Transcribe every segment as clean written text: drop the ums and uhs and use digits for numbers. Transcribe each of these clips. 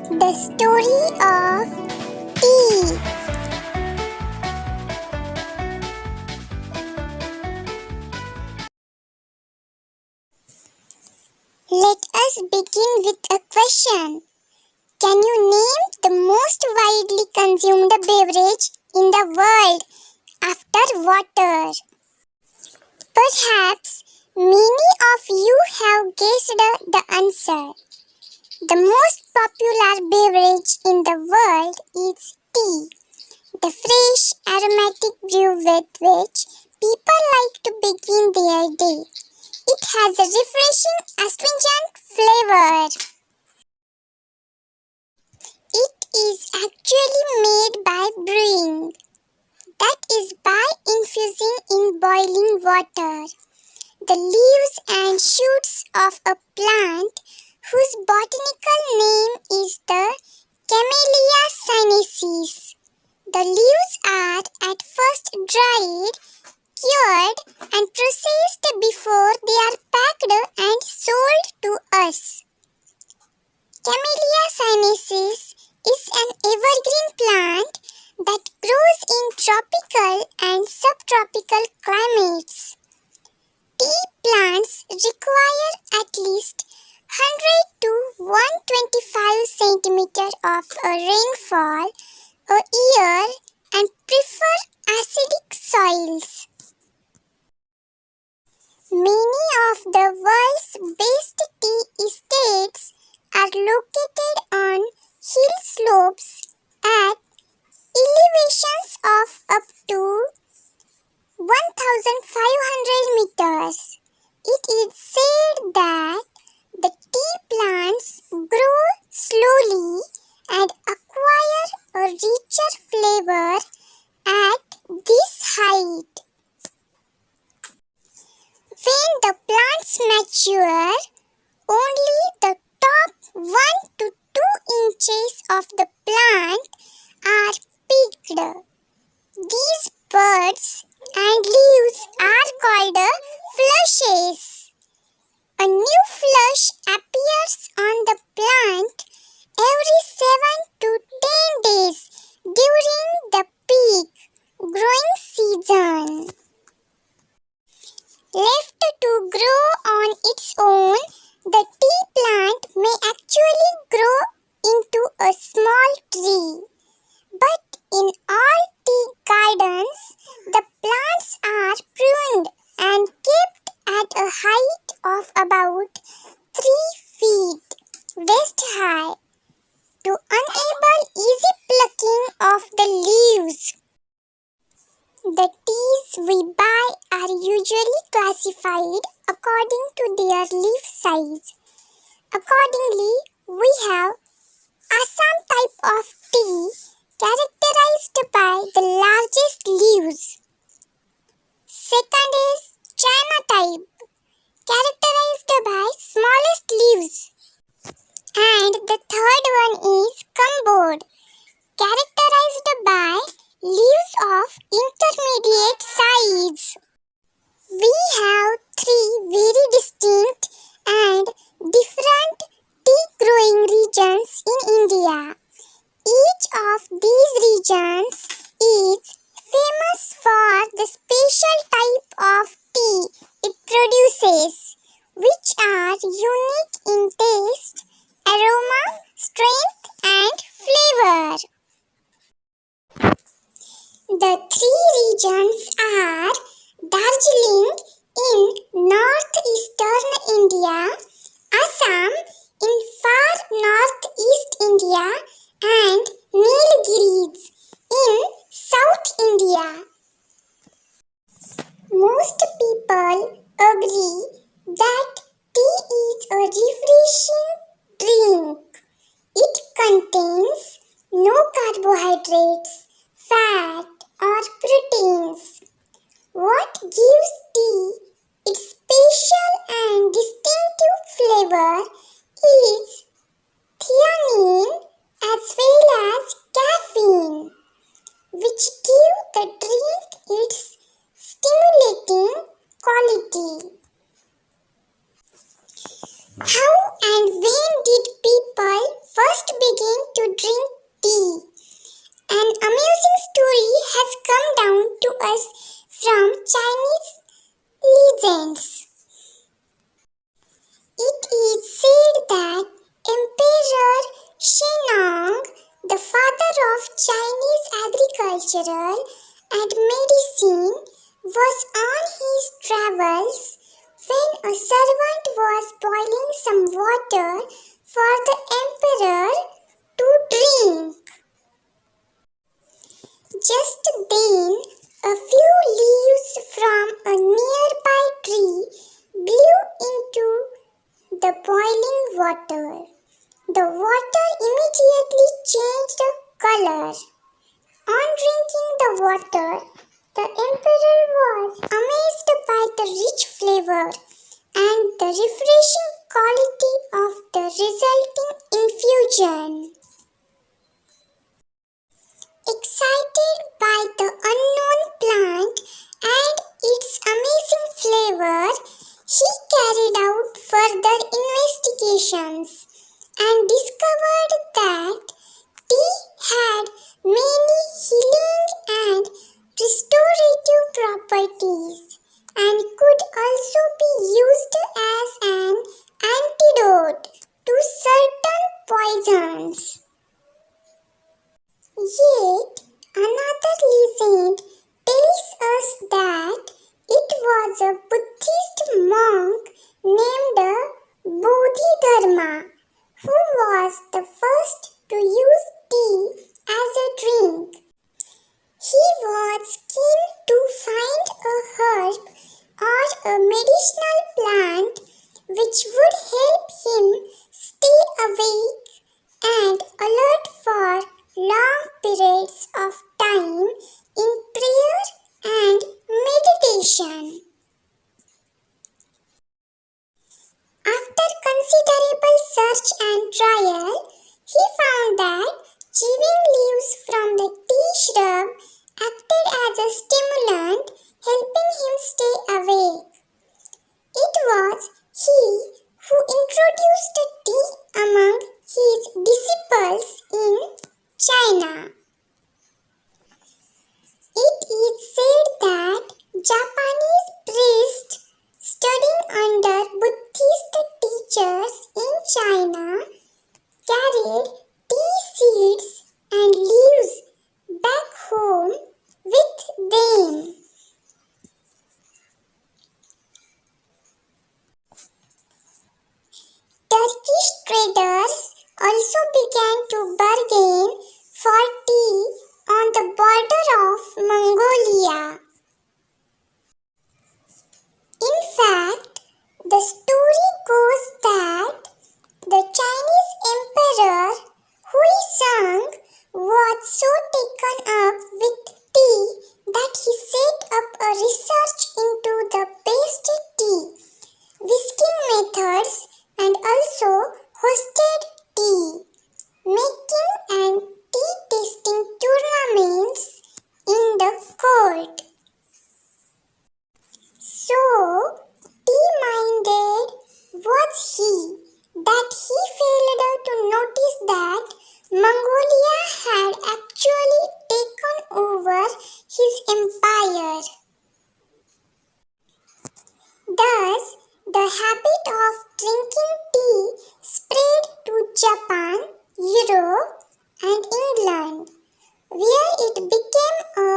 The story of tea. Let us begin with a question. Can you name the most widely consumed beverage in the world after water? Perhaps many of you have guessed the answer. The most popular beverage in the world is tea, the fresh aromatic brew with which people like to begin their day. It has a refreshing astringent flavor. It is actually made by brewing, that is by infusing in boiling water the leaves and shoots of a plant whose botanical name is the Camellia sinensis. The leaves are at first dried, cured and processed before they are packed and sold to us. Camellia sinensis is an evergreen plant that grows in tropical and subtropical climates. Tea plants require at least 100 to 125 centimeters of rainfall a year and prefer acidic soils. Many of the world's best tea estates are located on hill slopes at elevations of up to 1,500 meters. It is said that the tea plants grow slowly and acquire a richer flavor at this height. When the plants mature, only the top 1 to 2 inches of the plant are picked. These buds and leaves are called flushes. A new flush appears on the plant every 7 to 10 days during the peak growing season. Left to grow on its own, the tea plant may actually grow into a small tree. But in all tea gardens, the plants are pruned and kept at a height of about 3 feet waist high to enable easy plucking of the leaves. The teas we buy are usually classified according to their leaf size. Accordingly, we have Assam type of tea characterized by the largest leaves. Second is China type, characterized by smallest leaves. And the third one is Cumboard, characterized by leaves of intermediate size. We have 3 very distinct and different tea growing regions in India. Each of these regions is famous for the special type of tea it produces, which are unique in taste, aroma, strength and flavor. The 3 regions are Darjeeling in northeastern India, Assam in far northeast India and Nilgiris in South India. Most people agree that tea is a refreshing drink. It contains no carbohydrates, fat or proteins. What gives tea its special and distinctive flavor is theanine as well as caffeine, which give the drink its stimulating quality. How and when did people first begin father of Chinese agricultural and medicine, was on his travels when a servant was boiling some water for the emperor to drink. Just then, a few leaves from a nearby tree blew into the boiling water. The water immediately changed color. On drinking the water, the emperor was amazed by the rich flavor and the refreshing quality of the resulting infusion. Excited by the unknown plant and its amazing flavor, he carried out further investigations and discovered that tea had many healing and restorative properties and could also be used as an antidote to certain poisons. Yet another legend tells us that it was a Buddhist monk named Bodhidharma who was the first to use tea as a drink. He was keen to find a herb or a medicinal plant which would help him stay awake and alert for long periods of time in prayer and meditation. After considerable search and trial, he found that chewing leaves from the tea shrub acted as a stimulant, helping him stay awake. It was he who introduced tea among his disciples in China. It is said that Japanese priests studying under Buddhist teachers in China carried tea seeds and leaves back home with them. Turkish traders also began to bargain for tea on the border of Mongolia. In fact, the story goes that the Chinese emperor Huizong was so taken up with tea that he set up a research into the best tea, whisking methods, and also hosted tea making and tea tasting tournaments in the court. So tea-minded was he that he failed to notice that Mongolia had actually taken over his empire. Thus, the habit of drinking tea spread to Japan, Europe, and England, where it became a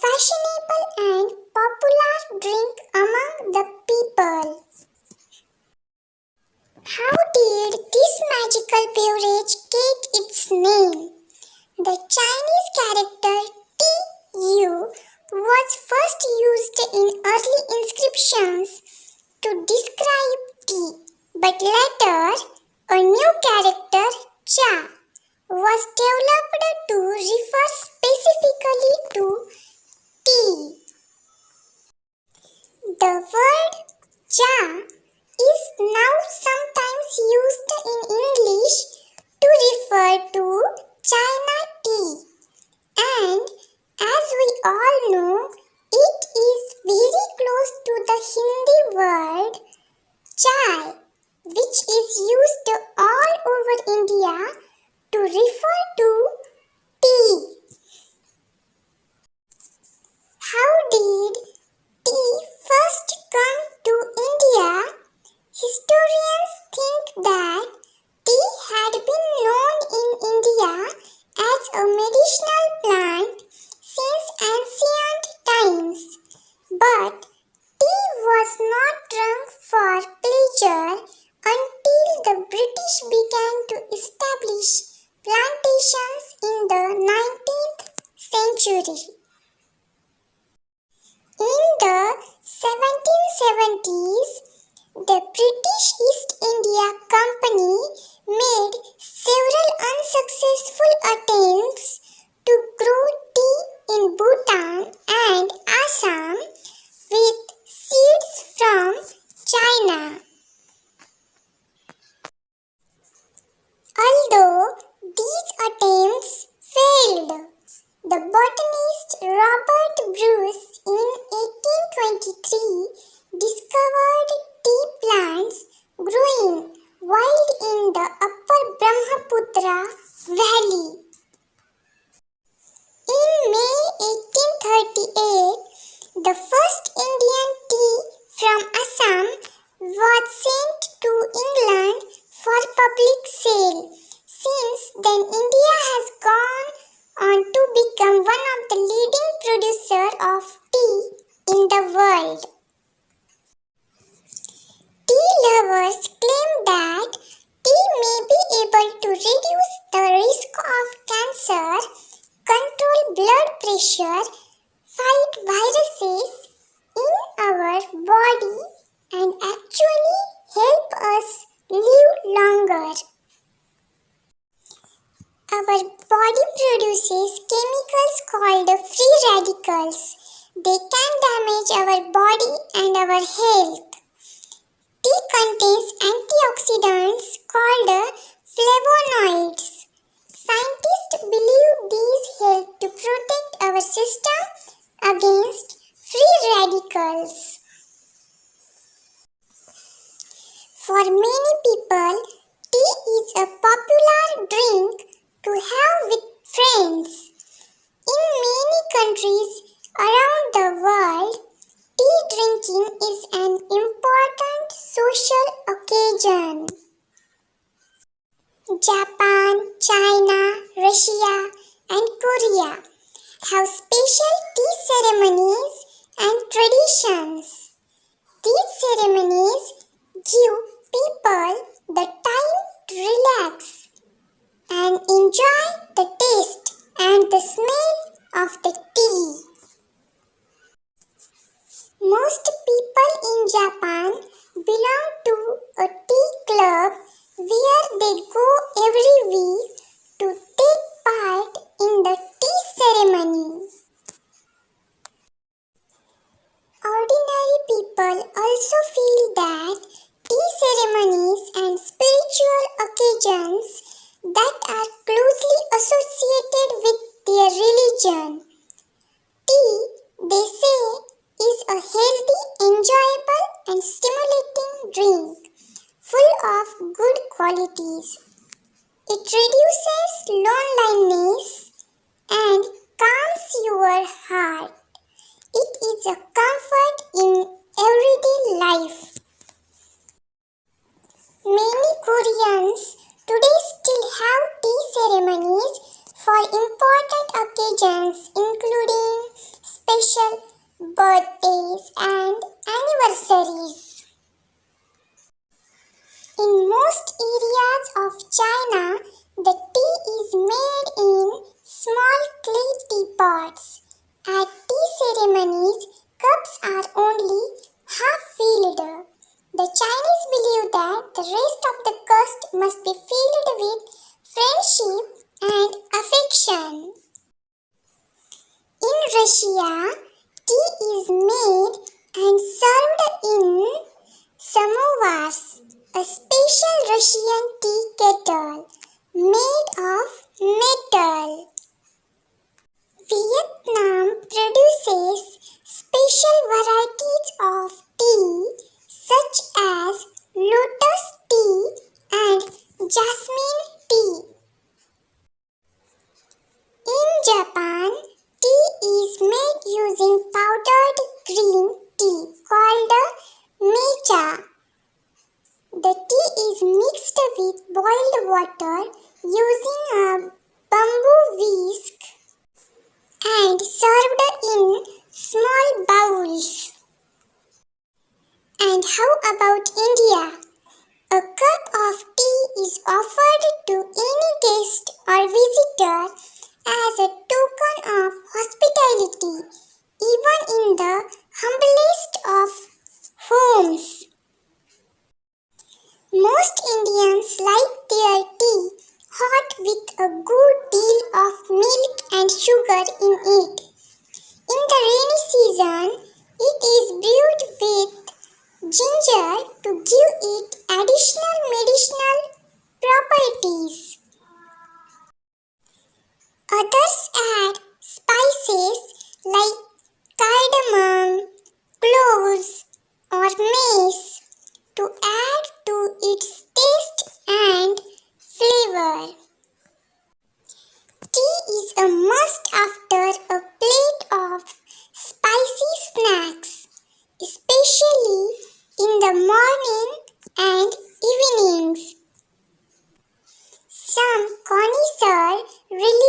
fashionable and popular drink among the people. How did this magical beverage get its name? The Chinese character Tu was first used in early inscriptions to describe tea, but later a new character Cha was developed to refer specifically to tea. The word Cha is now sometimes used in English to refer to China tea, and as we all know, it is very close to the Hindi word chai, which is used all over India to refer to tea. How did tea first come to India? Historians think that tea had been known in India as a plantations in the 19th century. In the 1770s, the British East India Company made several unsuccessful attempts to grow tea in Bhutan and Assam with seeds from China. Although these attempts failed, the botanist Robert Bruce in 1823 discovered tea plants growing wild in the upper Brahmaputra valley. In May 1838, the first Indian tea from Assam was sent to England for public sale. Since then, India has gone on to become one of the leading producers of tea in the world. Tea lovers claim that tea may be able to reduce the risk of cancer, control blood pressure, fight viruses in our body, and actually help us live longer. Our body produces chemicals called free radicals. They can damage our body and our health. Tea contains antioxidants called flavonoids. Scientists believe these help to protect our system against free radicals. For many people, tea is a popular drink to have with friends. In many countries around the world, tea drinking is an important social occasion. Japan, China, Russia, and Korea have special tea ceremonies and traditions. These ceremonies give people the time to relax and enjoy the taste and the smell of the tea. Most people in Japan belong to a tea club where they go every week to take part in the tea ceremony. Ordinary people also feel that tea ceremonies and spiritual occasions that are closely associated with their religion. Tea, they say, is a healthy, enjoyable and stimulating drink full of good qualities. It reduces loneliness and calms your heart. It is a comfort in everyday life. Many Koreans today still have tea ceremonies for important occasions including special birthdays and anniversaries. In most areas of China, the tea is made in small clay teapots. At tea ceremonies, cups are only half filled. The Chinese believe that the rest of the crust must be filled with friendship and affection. In Russia, tea is made and served in samovars, a special Russian tea kettle made of metal. Vietnam produces special varieties of tea such as lotus tea and jasmine tea. In Japan, tea is made using powdered green tea called matcha. The tea is mixed with boiled water using a bamboo whisk and served in small bowls. And how about India? A cup of tea is offered to any guest or with a good deal of milk and sugar in it. In the rainy season, it is brewed with ginger to give it additional medicinal properties. Others add spices like cardamom, cloves, or mace to add to its taste and flavor. Tea is a must after a plate of spicy snacks, especially in the morning and evenings. Some connoisseurs really